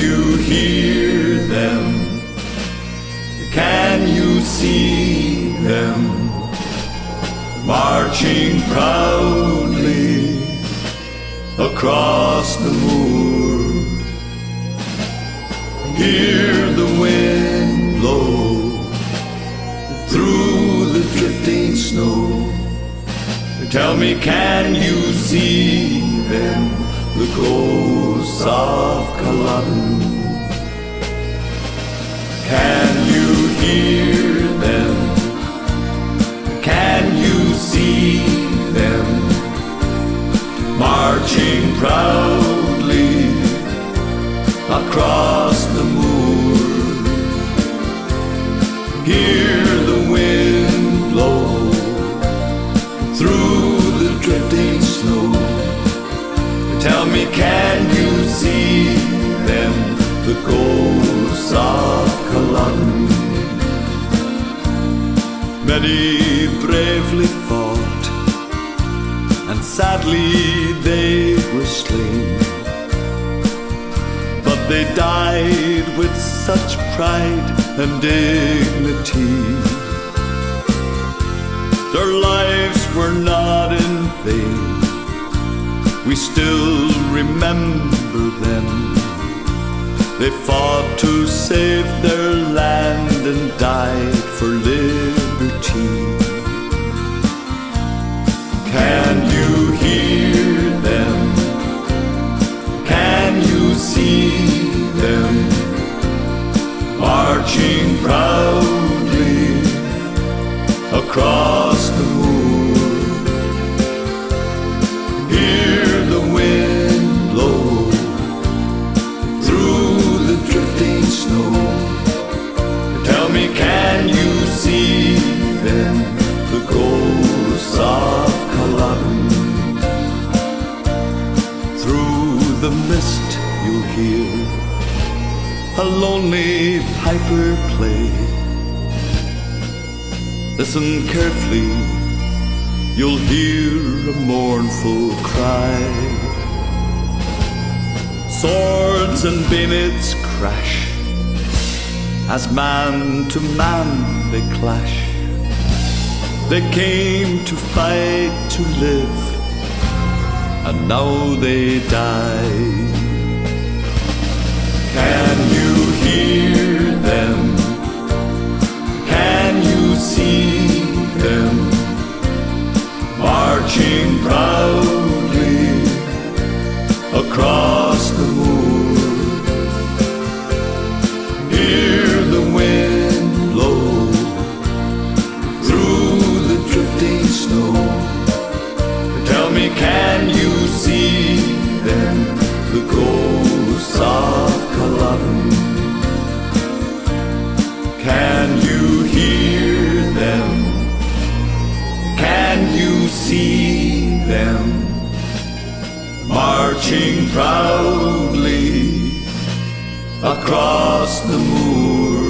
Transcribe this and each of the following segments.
you hear them? Can you see them marching proudly across the moor? Hear the wind blow through the drifting snow. Tell me, can you see them, the ghosts of Culloden? Can you hear them? Can you see them marching proudly across the moor? Hear the wind blow through the drifting snow. Tell me, can you see them, the ghosts of Culloden? Many bravely fought, and sadly they were slain, but they died with such pride and dignity. Their lives were not in vain. We still remember them. They fought to save their land and died for liberty. Can you hear them? Can you see them marching proudly across the moor? Hear the wind blow through the drifting snow. Tell me, can you see them, the ghosts of Culloden? Through the mist you'll hear a lonely piper play. Listen carefully, you'll hear a mournful cry. Swords and bayonets crash as man to man they clash. They came to fight to live, and now they die. Can you hear them? Can you see them marching proudly across the moor? Hear the wind blow through the drifting snow. Tell me, can you see them, the ghosts of Culloden? Can you hear them? Can you see them marching proudly across the moor?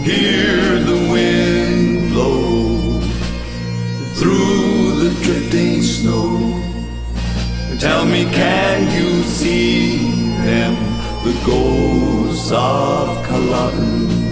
Hear the wind blow through the drifting snow. Tell me, can you see them, the ghosts of Culloden?